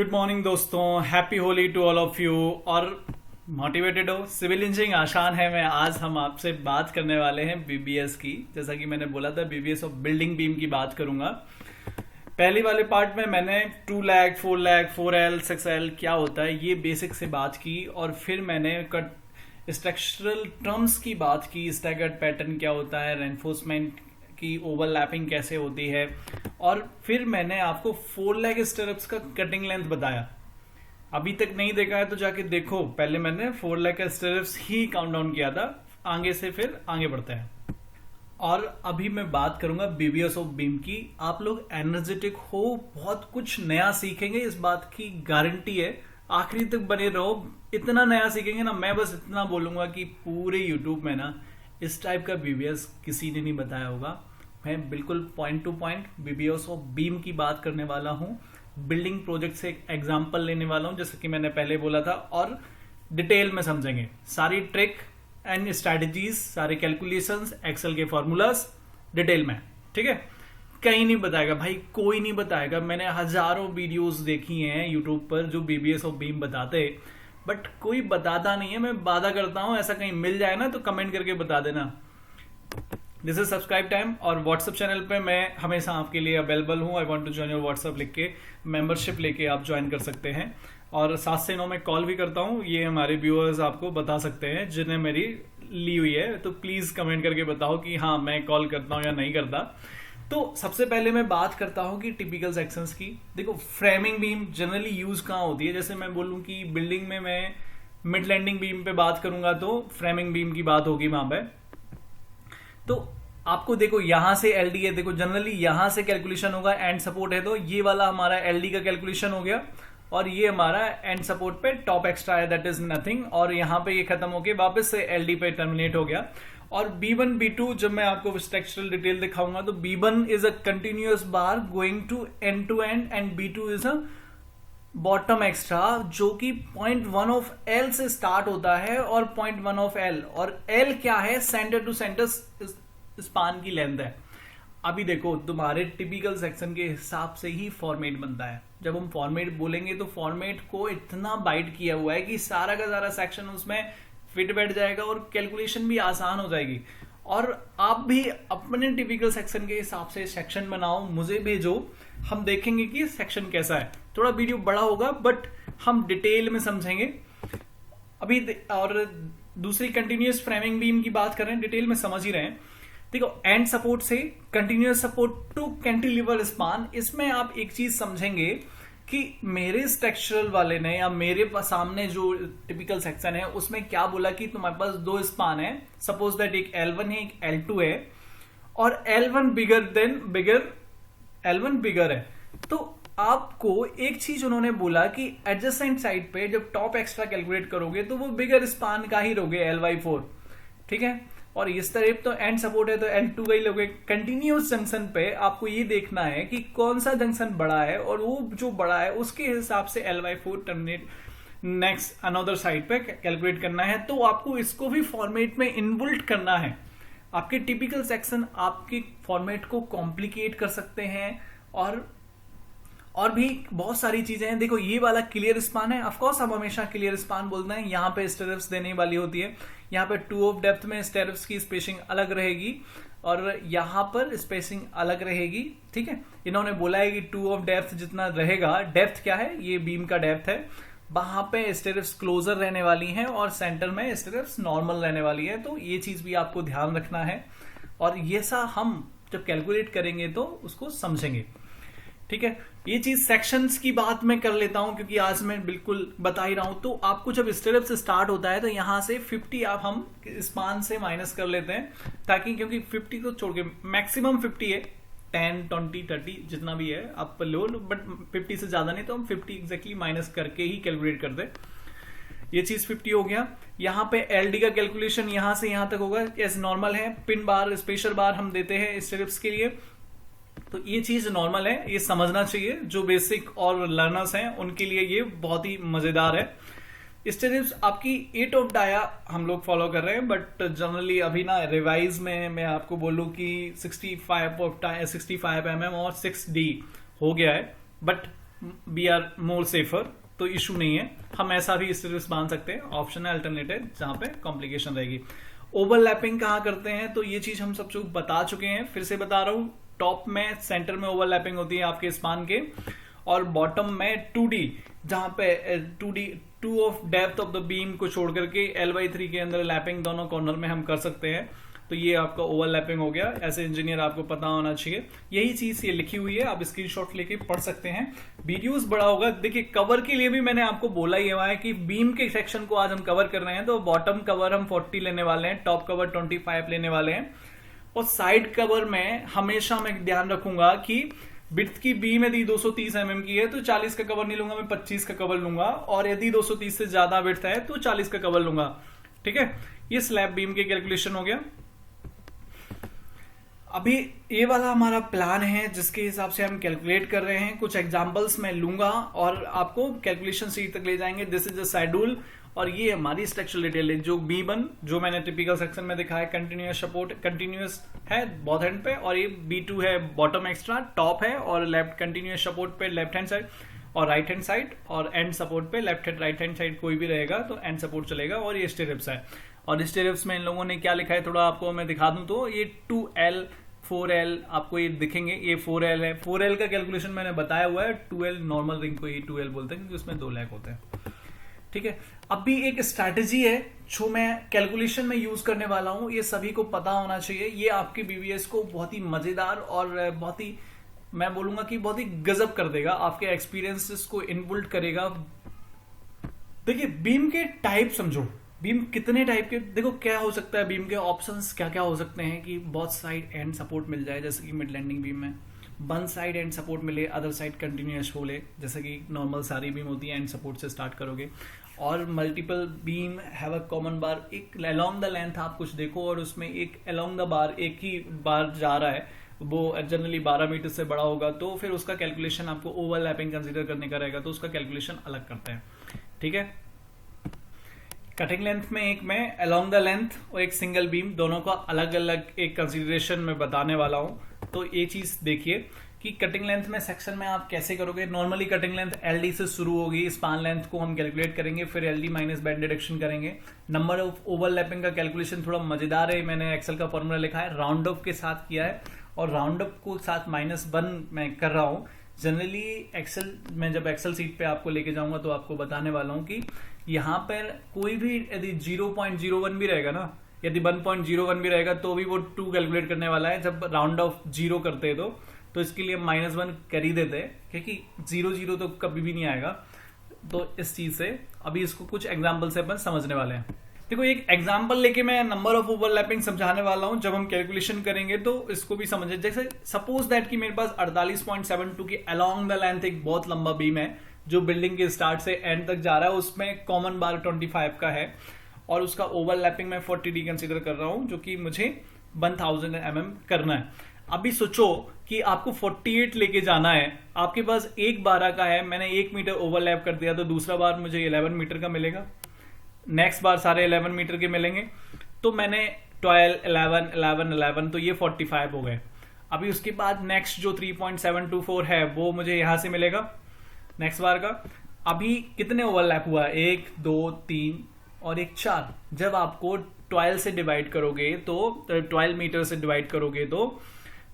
Good morning दोस्तों, happy Holi to all of you. और motivated हो, सिविल इंजीनियरिंग आसान है। मैं आज हम आपसे बात करने वाले हैं बीबीएस की। जैसा कि मैंने बोला था, बीबीएस ऑफ बिल्डिंग बीम की बात करूंगा। पहले वाले पार्ट में मैंने 2 लाख 4 लाख 4L 6L क्या होता है ये बेसिक से बात की, और फिर मैंने स्ट्रक्चरल टर्म्स की बात की। स्टैगर्ड पैटर्न क्या होता है, रेनफोर्समेंट की ओवरलैपिंग कैसे होती है, और फिर मैंने आपको 4 लाख स्टैरप्स का कटिंग लेंथ बताया। अभी तक नहीं देखा है तो जाके देखो, पहले मैंने 4 लाख स्टैरप्स ही काउंट डाउन किया था। आगे से फिर आगे बढ़ते हैं। और अभी मैं बात करूंगा बीबीएस ऑफ बीम की। आप लोग एनर्जेटिक हो, बहुत कुछ नया सीखेंगे, इस बात की गारंटी है। आखिरी तक बने रहो, इतना नया सीखेंगे ना। मैं बस इतना बोलूंगा कि पूरे यूट्यूब में ना इस टाइप का बीबीएस किसी ने नहीं बताया होगा। मैं बिल्कुल point two point BBS of beam की बात करने वाला हूं। बिल्डिंग प्रोजेक्ट से एक एग्जांपल लेने वाला हूं, जैसे कि मैंने पहले बोला था, और डिटेल में समझेंगे सारी ट्रिक एंड स्ट्रैटेजीज, सारे कैलकुलेशंस, एक्सेल के फॉर्मूलाज डिटेल में। ठीक है, कहीं नहीं बताएगा भाई, कोई नहीं बताएगा। मैंने हजारों वीडियोस देखी हैं यूट्यूब पर जो बीबीएस ऑफ बीम बताते, बट कोई बताता नहीं है। मैं वादा करता हूं, ऐसा कहीं मिल जाए ना तो कमेंट करके बता देना। This is subscribe time. और व्हाट्सएप चैनल पे मैं हमेशा आपके लिए अवेलेबल हूँ। I want to join your WhatsApp लिख के मेंबरशिप लेके आप ज्वाइन कर सकते हैं। और 7 से 9 में कॉल भी करता हूँ, ये हमारे व्यूअर्स आपको बता सकते हैं जिन्हें मेरी ली हुई है। तो प्लीज कमेंट करके बताओ कि हाँ मैं कॉल करता हूँ या नहीं करता। तो सबसे पहले मैं बात करता हूँ कि टिपिकल सेक्शंस की। देखो, फ्रेमिंग बीम जनरली यूज कहाँ होती है। जैसे मैं बोलूँ कि बिल्डिंग में मैं मिड लैंडिंग बीम पे बात करूंगा तो फ्रेमिंग बीम की बात होगी वहां पे। तो आपको देखो यहां से एलडी है, देखो जनरली यहां से कैलकुलेशन होगा। एंड सपोर्ट है तो ये वाला हमारा एलडी का कैलकुलेशन हो गया, और ये हमारा एंड सपोर्ट पे टॉप एक्स्ट्रा है, दैट इज नथिंग। और यहाँ पे ये खत्म होके वापस से एलडी पे टर्मिनेट हो गया। और B1 B2 जब मैं आपको स्ट्रक्चरल डिटेल दिखाऊंगा तो B1 is a continuous bar going to end and B2 is a bottom extra, जो कि 0.1 ऑफ L से स्टार्ट होता है और 0.1 ऑफ L। और L क्या है, सेंटर टू सेंटर स्पान की लेंथ है। अभी देखो, तुम्हारे टिपिकल सेक्शन के हिसाब से ही फॉर्मेट बनता है। जब हम फॉर्मेट बोलेंगे तो फॉर्मेट को इतना बाइट किया हुआ है कि सारा का सारा सेक्शन उसमें फिट बैठ जाएगा और कैलकुलेशन भी आसान हो जाएगी। और आप भी अपने टिपिकल सेक्शन के हिसाब से सेक्शन बनाओ, मुझे भेजो, हम देखेंगे कि सेक्शन कैसा है। थोड़ा वीडियो बड़ा होगा बट हम डिटेल में समझेंगे अभी। और दूसरी कंटिन्यूअस फ्रेमिंग बीम की बात करें, डिटेल में समझ ही रहे हैं। देखो, एंड सपोर्ट से continuous support to cantilever span, इसमें आप एक चीज समझेंगे कि मेरे स्ट्रक्चरल वाले ने या मेरे सामने जो टिपिकल सेक्शन है उसमें क्या बोला कि तुम्हारे पास 2 स्पान है। सपोज दैट एक L1 है, एक L2 है, और L1 बिगर है। तो आपको एक चीज उन्होंने बोला कि एडजेसेंट साइड पे जब टॉप एक्स्ट्रा कैलकुलेट करोगे तो वो बिगर स्पान का ही लोगे, L/4। ठीक है, और इस तरफ तो एंड सपोर्ट है तो L2 का ही लोगे। कंटिन्यूअस जंक्शन पे आपको ये देखना है कि कौन सा जंक्शन बड़ा है, और वो जो बड़ा है उसके हिसाब से L/4 terminate next another side पे कैलकुलेट करना है। तो आपको इसको भी फॉर्मेट में इन्वोल्व करना है। आपके टिपिकल सेक्शन आपके फॉर्मेट को कॉम्प्लिकेट कर सकते हैं, और भी बहुत सारी चीजें हैं। देखो, ये वाला क्लियर स्पान है, ऑफकोर्स हम हमेशा क्लियर स्पान बोलते हैं। यहाँ पे स्टेरप्स देने वाली होती है, यहाँ पे 2 ऑफ डेप्थ में स्टेरप्स की स्पेसिंग अलग रहेगी, और यहाँ पर स्पेसिंग अलग रहेगी। ठीक है, इन्होंने बोला है कि 2 ऑफ डेप्थ जितना रहेगा, डेप्थ क्या है, ये बीम का डेप्थ है, वहां पे स्टेरप्स क्लोजर रहने वाली हैं और सेंटर में स्टेरप्स नॉर्मल रहने वाली है। तो ये चीज भी आपको ध्यान रखना है, और ये सा हम जब कैलकुलेट करेंगे तो उसको समझेंगे। ठीक है, ये चीज सेक्शंस की बात मैं कर लेता हूं क्योंकि आज मैं बिल्कुल बता ही रहा हूं। तो आपको जब स्टेरप से स्टार्ट होता है तो यहां से 50 आप हम स्पान से माइनस कर लेते हैं, ताकि क्योंकि 50 को छोड़ के मैक्सिमम 50 है, 10 20 30 जितना भी है आप लो, बट 50 से ज्यादा नहीं, तो हम 50 एग्जैक्टली माइनस करके ही कैलकुलेट करते हैं। ये चीज 50 हो गया। यहाँ पे एलडी का कैलकुलेशन यहां से यहां तक होगा, एज नॉर्मल है। पिन बार, स्पेशल बार हम देते हैं स्टेरप्स के लिए, तो ये चीज नॉर्मल है, ये समझना चाहिए। जो बेसिक और लर्नर्स हैं उनके लिए ये बहुत ही मजेदार है। स्टेरप्स आपकी 8 ऑफ डाया हम लोग फॉलो कर रहे हैं, बट जनरली अभी ना रिवाइज में मैं आपको बोलूं कि 65 mm और 6D हो गया है। But we are more safer, तो इशू नहीं है, हम ऐसा भी स्टेरिप्स बांध सकते हैं, ऑप्शन है अल्टरनेटिव जहां पे कॉम्प्लिकेशन रहेगी। ओवरलैपिंग कहाँ करते हैं, तो ये चीज हम सब जो बता चुके हैं, फिर से बता रहा हूं। टॉप में सेंटर में ओवरलैपिंग होती है आपके स्पान के, और बॉटम में 2D, जहां पे 2D 2 of depth of the beam को छोड़ करके L/3 के अंदर लैपिंग दोनों कॉर्नर में हम कर सकते हैं। तो ये आपका ओवरलैपिंग हो गया, ऐसे इंजीनियर आपको पता होना चाहिए। यही चीज ये लिखी हुई है, आप स्क्रीनशॉट लेके पढ़ सकते हैं। वीडियोस बड़ा होगा, देखिए कवर के लिए भी मैंने आपको बोला ही हुआ है कि बीम के सेक्शन को आज हम कवर कर रहे हैं, तो बॉटम कवर हम 40 लेने वाले हैं, टॉप कवर 25 लेने वाले हैं, और साइड कवर में हमेशा मैं ध्यान रखूंगा कि विड्थ की बीम यदि 230 mm की है तो 40 का कवर नहीं लूंगा, मैं 25 का कवर लूंगा, और यदि 230 से ज्यादा विड्थ है तो 40 का कवर लूंगा। ठीक है, ये स्लैब बीम के कैलकुलेशन हो गया। अभी ये वाला हमारा प्लान है जिसके हिसाब से हम कैलकुलेट कर रहे हैं। कुछ एग्जांपल्स मैं लूंगा और आपको कैलकुलेशन शीट तक ले जाएंगे। दिस इज अ शेड्यूल, और ये हमारी स्ट्रक्चरल डिटेल है। जो B1 जो मैंने टिपिकल सेक्शन में दिखाया, कंटिन्यूअस सपोर्ट कंटिन्यूअस है बोथ हैंड पे, और ये B2 है बॉटम एक्स्ट्रा, टॉप है, और लेफ्ट कंटिन्यूअस सपोर्ट पे लेफ्ट हैंड साइड और राइट हैंड साइड, और एंड सपोर्ट पे left hand right hand side कोई भी रहेगा तो एंड सपोर्ट चलेगा। और ये स्टेरिप्स है, और स्टेरिप्स में इन लोगों ने क्या लिखा है थोड़ा आपको मैं दिखा दूं तो ये 2L 4L आपको ये दिखेंगे, ये 4L है। 4L का कैलकुलेशन मैंने बताया हुआ है, 2L नॉर्मल रिंग को ही 2L बोलते हैं क्योंकि उसमें 2 लैग होते हैं। ठीक है, अभी एक स्ट्रैटेजी है जो मैं कैलकुलेशन में यूज करने वाला हूं, ये सभी को पता होना चाहिए। ये आपके बीबीएस को बहुत ही मजेदार और बहुत ही, मैं बोलूंगा कि बहुत ही गजब कर देगा, आपके एक्सपीरियंसेस को इनबिल्ट करेगा। देखिए बीम के टाइप समझो, बीम कितने टाइप के, देखो क्या हो सकता है बीम के ऑप्शंस क्या क्या हो सकते हैं कि बहुत साइड एंड सपोर्ट मिल जाए, जैसे कि मिड लैंडिंग बीम में वन साइड एंड सपोर्ट मिले, अदर साइड कंटिन्यूअस हो ले, जैसे कि नॉर्मल सारी बीम होती है एंड सपोर्ट से स्टार्ट करोगे। और multiple beam have a common bar, एक अलोंग द लेंथ आप कुछ देखो और उसमें एक अलोंग द बार एक ही बार जा रहा है, वो जनरली 12 मीटर से बड़ा होगा, तो फिर उसका कैलकुलेशन आपको ओवरलैपिंग कंसीडर करने का रहेगा, तो उसका कैलकुलेशन अलग करते हैं। ठीक है, कटिंग लेंथ में एक मैं अलोंग द लेंथ और एक सिंगल बीम दोनों का अलग अलग एक कंसीडरेशन में बताने वाला हूं। तो ये चीज देखिए कि कटिंग लेंथ में सेक्शन में आप कैसे करोगे। नॉर्मली कटिंग लेंथ LD से शुरू होगी, स्पान लेंथ को हम कैलकुलेट करेंगे, फिर LD माइनस बेंड डिडक्शन करेंगे। नंबर ऑफ ओवरलैपिंग का कैलकुलेशन थोड़ा मजेदार है, मैंने एक्सेल का फॉर्मूला लिखा है, राउंड ऑफ के साथ किया है, और राउंड ऑफ को साथ -1 मैं कर रहा हूं। जनरली एक्सेल में जब एक्सेल सीट पे आपको लेके जाऊंगा तो आपको बताने वाला हूं कि यहाँ पर कोई भी यदि 0.01 भी रहेगा ना, यदि 1.01 भी रहेगा तो भी वो 2 कैलकुलेट करने वाला है। जब राउंड ऑफ 0 करते हैं तो इसके लिए -1 कर ही देते हैं, क्योंकि 0 तो कभी भी नहीं आएगा। तो इस चीज से अभी इसको कुछ एग्जाम्पल से अपन समझने वाले हैं। देखो एक एग्जाम्पल लेके मैं नंबर ऑफ ओवरलैपिंग समझाने वाला हूं, जब हम कैलकुलेशन करेंगे तो इसको भी समझे। जैसे सपोज दैट कि मेरे पास 48.72 की अलोंग द लेंथ एक बहुत लंबा बीम है जो बिल्डिंग के स्टार्ट से एंड तक जा रहा है, उसमें कॉमन बार 25 का है, और उसका ओवरलैपिंग में 40D कंसीडर कर रहा हूं, जो कि मुझे 1000 mm करना है। अभी सोचो कि आपको 48 लेके जाना है, आपके पास एक 12 का है, मैंने 1 मीटर ओवरलैप कर दिया तो दूसरा बार मुझे 11 मीटर का मिलेगा, नेक्स्ट बार सारे 11 मीटर के मिलेंगे, तो मैंने 12 11 11 11 तो ये 45 हो गए। अभी उसके बाद नेक्स्ट जो 3.724 है वो मुझे यहां से मिलेगा नेक्स्ट बार का। अभी कितने ओवरलैप हुआ, 1 2 3 और 1 4। जब आपको 12 से डिवाइड करोगे तो 12 मीटर से डिवाइड करोगे तो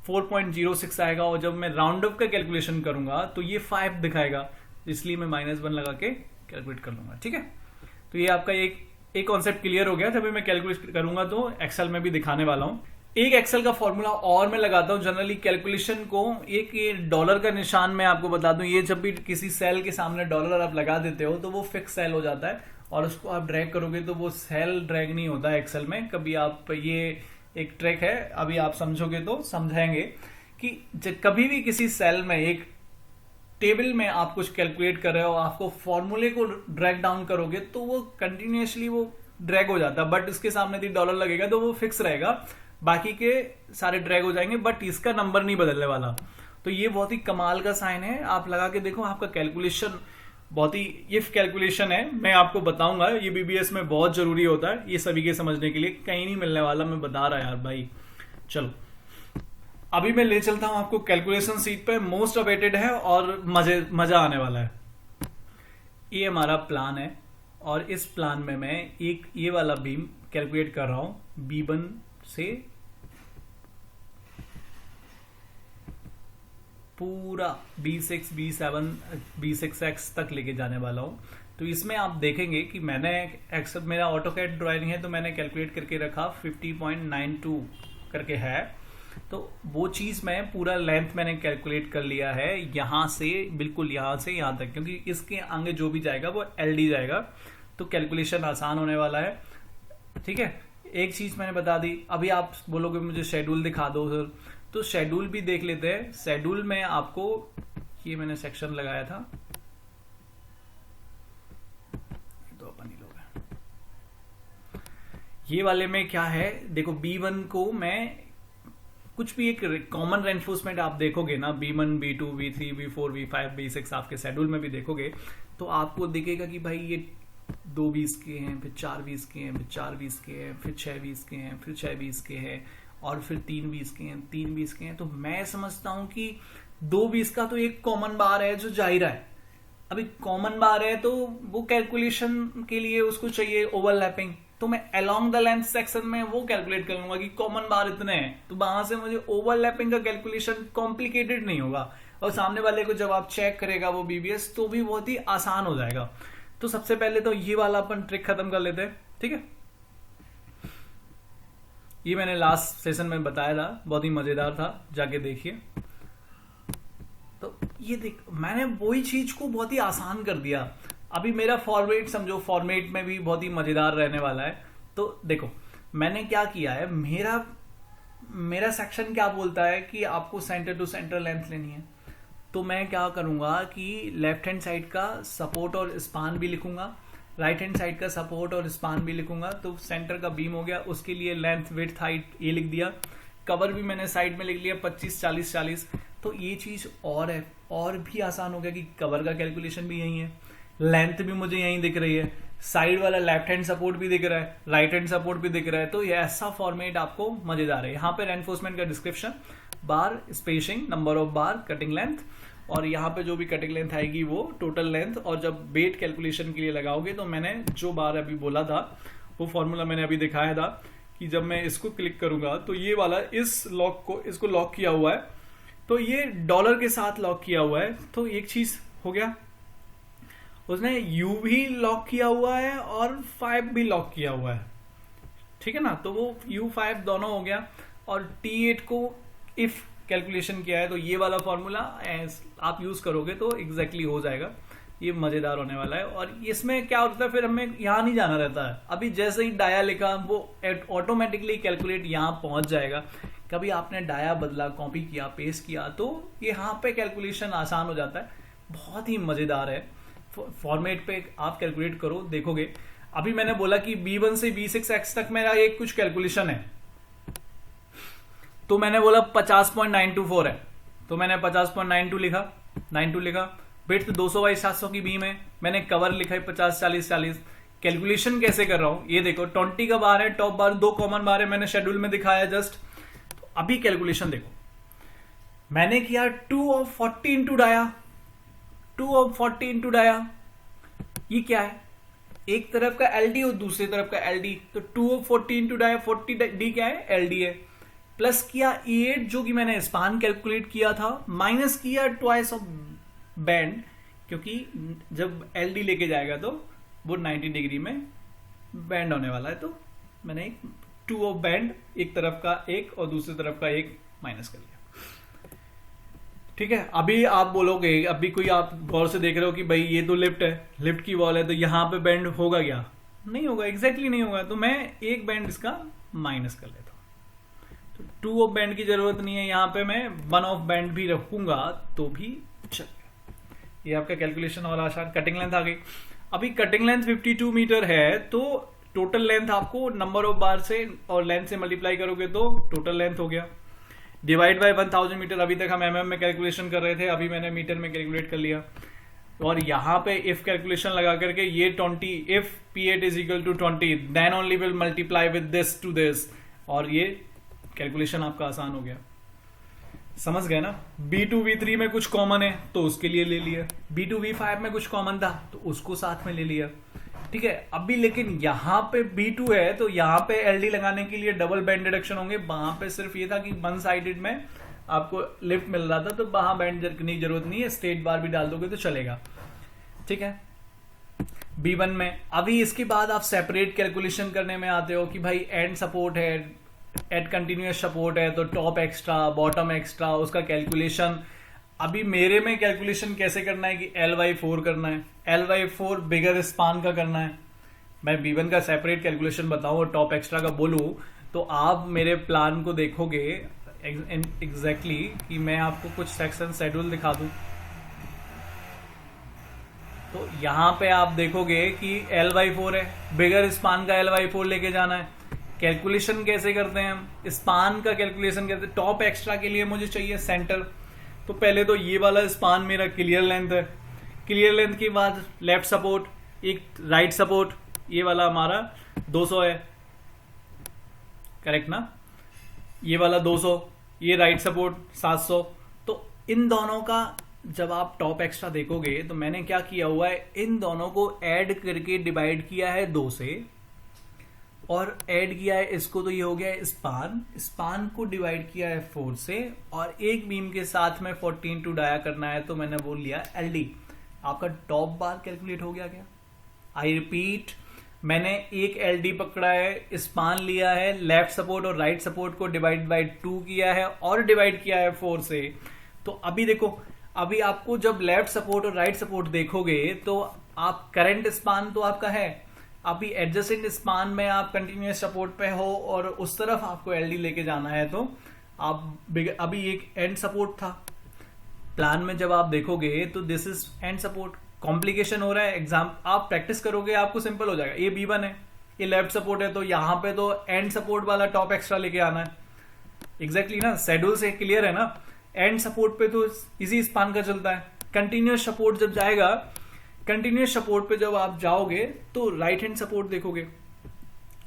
4.06 आएगा, और जब मैं राउंड ऑफ का कैलकुलेशन करूंगा तो ये 5 दिखाएगा, इसलिए मैं -1 लगा के कैलकुलेट कर लूंगा। ठीक है, तो ये आपका एक कॉन्सेप्ट क्लियर हो गया। जब मैं कैलकुलेट करूंगा तो एक्सेल में भी दिखाने वाला हूं। एक एक्सेल का फॉर्मूला और मैं लगाता हूं जनरली कैलकुलेशन को, एक ये डॉलर का निशान मैं आपको बता दूं, ये जब भी किसी सेल के सामने डॉलर आप लगा देते हो तो वो फिक्स सेल हो जाता है, और उसको आप ड्रैग करोगे तो वो सेल ड्रैग नहीं होता है एक्सेल में कभी। आप ये एक ट्रिक है, अभी आप समझोगे तो समझाएंगे कि कभी भी किसी सेल में एक टेबल में आप कुछ कैलकुलेट कर रहे हो, आपको फॉर्मूले को ड्रैग डाउन करोगे तो वो कंटिन्यूअसली वो ड्रैग हो जाता है, बट इसके सामने यदि डॉलर लगेगा तो वो फिक्स रहेगा, बाकी के सारे ड्रैग हो जाएंगे, बट इसका नंबर नहीं बदलने वाला। तो ये बहुत ही कमाल का साइन है, आप लगा के देखो, आपका कैलकुलेशन बहुत ही इफ कैलकुलेशन है, मैं आपको बताऊंगा, ये बीबीएस में बहुत जरूरी होता है, ये सभी के समझने के लिए, कहीं नहीं मिलने वाला, मैं बता रहा यार भाई। चलो अभी मैं ले चलता हूं आपको कैलकुलेशन सीट पे, मोस्ट अवेटेड है और मजा आने वाला है। ये हमारा प्लान है और इस प्लान में मैं एक ये वाला बीम कैलकुलेट कर रहा हूं, B1 से पूरा B6, B7, B6X तक लेके जाने वाला हूं। तो इसमें आप देखेंगे कि मैंने एक्सेप्ट मेरा ऑटोकैड ड्राइंग है तो मैंने कैलकुलेट करके रखा 50.92 करके है। तो वो चीज मैं पूरा लेंथ मैंने कैलकुलेट कर लिया है, यहां से बिल्कुल यहां से यहां तक, क्योंकि इसके आगे जो भी जाएगा वो LD जाएगा, तो कैलकुलेशन आसान होने वाला है। ठीक है, एक चीज मैंने बता दी। अभी आप बोलोगे मुझे शेड्यूल दिखा दो सर, तो शेड्यूल भी देख लेते हैं। शेड्यूल में आपको ये मैंने सेक्शन लगाया था, तो अपन ही लोग हैं। ये वाले में क्या है, देखो B1 को मैं कुछ भी एक कॉमन रेनफोर्समेंट आप देखोगे ना, B1, B2, B3, B4, B5, B6 आपके शेड्यूल में भी देखोगे तो आपको दिखेगा कि भाई ये 2 20 के हैं, फिर 4 20 के हैं, फिर 4 20 के हैं, फिर 6 20 के हैं, फिर 6 20 के हैं, और फिर 3 20 के हैं, 3 20 के हैं। तो मैं समझता हूं कि 2 20 का तो एक कॉमन बार है जो जा ही रहा है। अभी कॉमन बार है तो वो कैलकुलेशन के लिए उसको चाहिए ओवरलैपिंग, तो मैं अलोंग द लेंथ सेक्शन में वो कैलकुलेट कर लूंगा कि कॉमन बार इतने हैं, तो वहां से मुझे ओवरलैपिंग का कैलकुलेशन कॉम्प्लिकेटेड नहीं होगा, और सामने वाले को जब आप चेक करेगा वो BBS तो भी बहुत ही आसान हो जाएगा। तो सबसे पहले तो ये वाला अपन ट्रिक खत्म कर लेते हैं। ठीक है, ये मैंने लास्ट सेशन में बताया था, बहुत ही मजेदार था, जाके देखिए। तो ये देख, मैंने वही चीज को बहुत ही आसान कर दिया। अभी मेरा फॉर्मेट समझो, फॉर्मेट में भी बहुत ही मजेदार रहने वाला है। तो देखो मैंने क्या किया है, मेरा सेक्शन क्या बोलता है कि आपको सेंटर टू सेंटर लेंथ लेनी है। तो मैं क्या करूंगा कि लेफ्ट हैंड साइड का सपोर्ट और स्पान भी लिखूंगा, राइट हैंड साइड का सपोर्ट और स्पान भी लिखूंगा। तो सेंटर का बीम हो गया, उसके लिए लेंथ, विड्थ, हाइट ये लिख दिया। कवर भी मैंने साइड में लिख लिया 25, 40, 40। तो ये चीज और है, और भी आसान हो गया कि कवर का कैलकुलेशन भी यही है, लेंथ भी मुझे यहीं दिख रही है, साइड वाला लेफ्ट हैंड सपोर्ट भी दिख रहा है, राइट हैंड सपोर्ट भी दिख रहा है। तो ये ऐसा फॉर्मेट आपको मजेदार है। यहाँ पे रेनफोर्समेंट का description, bar, spacing, number of bar, cutting length, और यहाँ पे जो भी कटिंग लेंथ आएगी वो टोटल लेंथ। और जब वेट कैलकुलेशन के लिए लगाओगे तो मैंने जो बार अभी बोला था वो फॉर्मूला मैंने अभी दिखाया था कि जब मैं इसको क्लिक करूंगा तो ये वाला इस लॉक को, इसको लॉक किया हुआ है, तो ये डॉलर के साथ लॉक किया हुआ है। तो एक चीज हो गया, उसने U भी लॉक किया हुआ है और 5 भी लॉक किया हुआ है। ठीक है ना, तो वो U5 दोनों हो गया। और T8 को इफ कैलकुलेशन किया है, तो ये वाला फॉर्मूला आप यूज करोगे तो एग्जैक्टली हो जाएगा। ये मजेदार होने वाला है। और इसमें क्या होता है, फिर हमें यहाँ नहीं जाना रहता है। अभी जैसे ही डाया लिखा वो ऑटोमेटिकली कैलकुलेट यहाँ पहुंच जाएगा। कभी आपने डाया बदला, कॉपी किया, पेस्ट किया, तो यहाँ पे कैलकुलेशन आसान हो जाता है। बहुत ही मजेदार है। फॉर्मेट पे आप कैलकुलेट करो, देखोगे। अभी मैंने बोला कि B1 से B6X तक मेरा एक कुछ कैलकुलेशन है, तो मैंने बोला 50.924 है, तो मैंने 50.92 लिखा, 92 लिखा। विड्थ 200/700 की बीम है, मैंने कवर लिखा है 50, 40, 40। कैलकुलेशन कैसे कर रहा हूं ये देखो, 20 का बार है, टॉप बार, 2 कॉमन बार है, मैंने शेड्यूल में दिखाया जस्ट। तो अभी कैलकुलेशन देखो, मैंने किया 2 of 40 into dia, 2 of 40 into dia. ये क्या है, एक तरफ का LD और दूसरी तरफ का LD, तो 2 of 40 इंटू डाया, 40D क्या है, LD है। प्लस किया E8 जो कि मैंने स्पान कैलकुलेट किया था, माइनस किया ट्वाइस ऑफ बैंड, क्योंकि जब LD लेके जाएगा तो वो 90 डिग्री में बैंड होने वाला है। तो मैंने 2 ऑफ बैंड, एक तरफ का एक और दूसरी तरफ का एक माइनस कर लिया। ठीक है, अभी आप बोलोगे, अभी कोई आप गौर से देख रहे हो कि भाई ये तो लिफ्ट है, लिफ्ट की वॉल है, तो यहां पे बैंड होगा क्या? नहीं होगा, एग्जैक्टली नहीं होगा। तो मैं एक बैंड इसका माइनस कर लेता हूं। तो 2 ऑफ बैंड की जरूरत नहीं है, यहां पे मैं 1 ऑफ बैंड भी रखूंगा तो भी चल। ये आपका कैलकुलेशन और आसान। कटिंग लेंथ आ गई। अभी कटिंग लेंथ 52 मीटर है, तो टोटल लेंथ आपको नंबर ऑफ बार से और लेंथ से मल्टीप्लाई करोगे तो टोटल लेंथ हो गया, डिवाइड बाय 1000 मीटर। अभी तक हम mm में कैलकुलेशन कर रहे थे, अभी मैंने मीटर में कैलकुलेट कर लिया। और यहां पे इफ कैलकुलेशन लगा करके ये 20, if P8 is equal to 20 then only will multiply with this to this, और ये कैलकुलेशन आपका आसान हो गया। समझ गए ना। B2 V3 में कुछ कॉमन है तो उसके लिए ले लिया, B2 V5 में कुछ कॉमन था तो उसको साथ में ले लिया। ठीक है, अभी लेकिन यहाँ पे B2 है तो यहाँ पे LD लगाने के लिए डबल बैंड डिडक्शन होंगे। वहां पे सिर्फ ये था कि वन साइडेड में आपको लिफ्ट मिल रहा था तो वहां बैंड करने की जरूरत नहीं है, स्ट्रेट बार भी डाल दोगे तो चलेगा। ठीक है, B1 में अभी इसके बाद आप सेपरेट कैलकुलेशन करने में आते हो कि भाई एंड सपोर्ट है, एट कंटिन्यूस सपोर्ट है तो टॉप एक्स्ट्रा बॉटम एक्स्ट्रा उसका कैलकुलेशन। अभी मेरे में कैलकुलेशन कैसे करना है कि L/4 करना है, L/4 बिगर स्पान का करना है। मैं B1 का सेपरेट कैलकुलेशन बताऊं और टॉप एक्स्ट्रा का बोलूं तो आप मेरे प्लान को देखोगे एग्जैक्टली कि मैं आपको कुछ सेक्शन शेड्यूल दिखा दूं तो यहां पे आप देखोगे कि L/4 है, बिगर स्पान का L/4 लेके जाना है। कैलकुलेशन कैसे करते हैं हम, स्पान का कैलकुलेशन कैसे, टॉप एक्स्ट्रा के लिए मुझे चाहिए सेंटर। तो पहले तो ये वाला स्पान मेरा क्लियर लेंथ है, क्लियर लेंथ के बाद लेफ्ट सपोर्ट, एक राइट सपोर्ट, ये वाला हमारा 200 है, करेक्ट ना, ये वाला 200, ये राइट सपोर्ट 700। तो इन दोनों का जब आप टॉप एक्स्ट्रा देखोगे तो मैंने क्या किया हुआ है, इन दोनों को ऐड करके डिवाइड किया है 2 से और ऐड किया है इसको तो ये हो गया है स्पान, स्पान को डिवाइड किया है 4 से और एक बीम के साथ में 14 डाया करना है तो मैंने बोल लिया LD। आपका टॉप बार कैलकुलेट हो गया क्या? आई रिपीट, मैंने एक LD पकड़ा है, स्पान लिया है, लेफ्ट सपोर्ट और राइट सपोर्ट को डिवाइड बाय 2 किया है और डिवाइड किया है 4 से। तो अभी देखो, अभी आपको जब लेफ्ट सपोर्ट और राइट सपोर्ट देखोगे तो आप करंट स्पान तो आपका है, अभी एडजस्टेंट स्पान में आप कंटिन्यूस सपोर्ट पे हो और उस तरफ आपको LD लेके जाना है तो आप अभी एक एंड सपोर्ट था प्लान में, जब आप देखोगे तो this is and support. Complication हो रहा है, एग्जाम आप प्रैक्टिस करोगे आपको सिंपल हो जाएगा। ये B1 है, ये लेफ्ट सपोर्ट है तो यहाँ पे तो एंड सपोर्ट वाला टॉप एक्स्ट्रा लेके आना है। एग्जैक्टली ना, शेड्यूल से क्लियर है ना। एंड सपोर्ट पे तो इसी स्पान का चलता है। कंटिन्यूस सपोर्ट जब जाएगा, कंटिन्यूस सपोर्ट पे जब आप जाओगे तो राइट हैंड सपोर्ट देखोगे,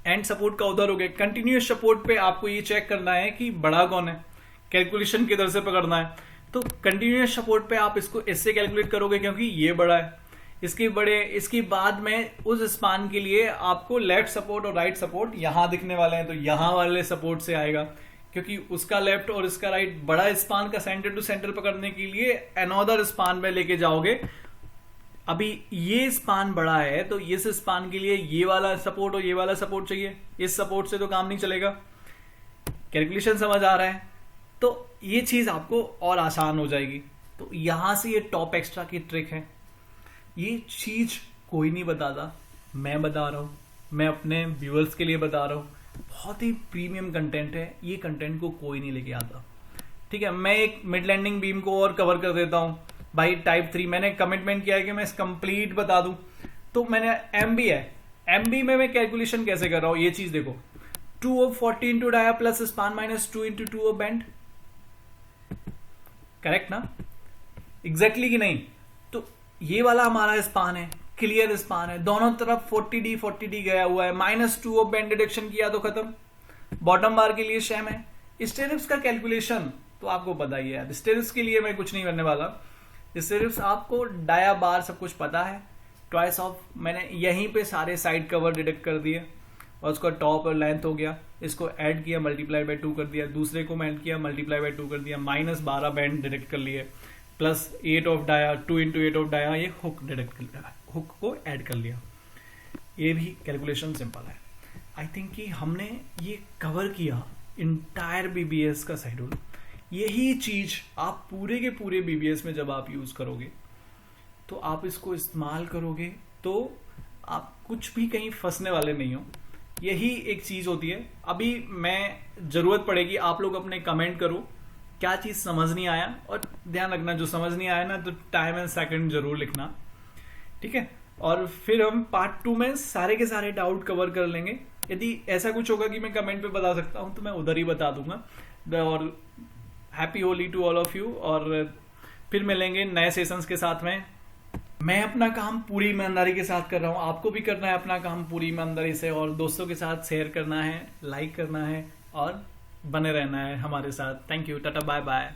एंड सपोर्ट का उधर हो गया। कंटिन्यूस सपोर्ट पे आपको ये चेक करना है कि बड़ा कौन है, कैलकुलेशन किधर से पकड़ना है। तो कंटिन्यूस सपोर्ट पे आप इसको इससे कैलकुलेट करोगे क्योंकि ये बड़ा है, इसके बाद में उस स्पान के लिए आपको लेफ्ट सपोर्ट और राइट सपोर्ट यहां दिखने वाले हैं तो यहां वाले सपोर्ट से आएगा क्योंकि उसका लेफ्ट और इसका राइट बड़ा स्पान का सेंटर टू सेंटर पकड़ने के लिए अनदर स्पान में लेके जाओगे। अभी ये स्पान बड़ा है तो इस स्पान के लिए ये वाला सपोर्ट और ये वाला सपोर्ट चाहिए, इस सपोर्ट से तो काम नहीं चलेगा। कैलकुलेशन समझ आ रहा है? तो ये चीज आपको और आसान हो जाएगी। तो यहां से ये टॉप एक्स्ट्रा की ट्रिक है, ये चीज कोई नहीं बताता, मैं बता रहा हूं, मैं अपने व्यूअर्स के लिए बता रहा हूं। बहुत ही प्रीमियम कंटेंट है, ये कंटेंट को कोई नहीं लेके आता। ठीक है, मैं एक मिड लैंडिंग बीम को और कवर कर देता हूं भाई। टाइप 3 मैंने कमिटमेंट किया है कि मैं कंप्लीट बता दूं, तो मैंने MB है, MB में मैं कैलकुलेशन कैसे कर रहा हूं ये चीज देखो। 2 of 40 into dia plus span minus 2 into 2 of bend, correct ना? एग्जैक्टली कि नहीं? तो ये वाला हमारा स्पान है, क्लियर स्पान है, दोनों तरफ 40D गया हुआ है, -2 ऑफ बेंड डिडक्शन किया तो खत्म। बॉटम बार के लिए सेम है। स्टेरिप्स का कैलकुलेशन तो आपको पता ही है यार, स्टेरिप्स के लिए मैं कुछ नहीं करने वाला। स्टेरिप्स आपको डाया बार सब कुछ पता है। ट्वाइस ऑफ मैंने यहीं पे सारे साइड कवर डिडक्ट कर दिए और उसका टॉप और लेंथ हो गया, इसको ऐड किया मल्टीप्लाई बाय 2 कर दिया, दूसरे को मैं ऐड किया मल्टीप्लाई बाय 2 कर दिया, -12 बैंड डिडक्ट कर लिए, plus 8 of dia, 2 into 8 of dia, ये हुक डिडक्ट कर लिया, हुक को ऐड कर लिया। ये भी कैलकुलेशन सिंपल है। आई थिंक कि हमने ये कवर किया इंटायर BBS का शेड्यूल। यही चीज आप पूरे के पूरे BBS में जब आप यूज करोगे तो आप इसको इस्तेमाल करोगे तो आप कुछ भी कहीं फंसने वाले नहीं हो। यही एक चीज होती है। अभी मैं जरूरत पड़ेगी आप लोग अपने कमेंट करो क्या चीज समझ नहीं आया, और ध्यान रखना जो समझ नहीं आया ना तो टाइम एंड सेकंड जरूर लिखना, ठीक है? और फिर हम पार्ट 2 में सारे के सारे डाउट कवर कर लेंगे। यदि ऐसा कुछ होगा कि मैं कमेंट पे बता सकता हूं तो मैं उधर ही बता दूंगा। और happy Holi to all of you, और फिर मिलेंगे नए सेशंस के साथ में। मैं अपना काम पूरी ईमानदारी के साथ कर रहा हूँ, आपको भी करना है अपना काम पूरी ईमानदारी से, और दोस्तों के साथ शेयर करना है, लाइक करना है और बने रहना है हमारे साथ। Thank you, tata, bye bye.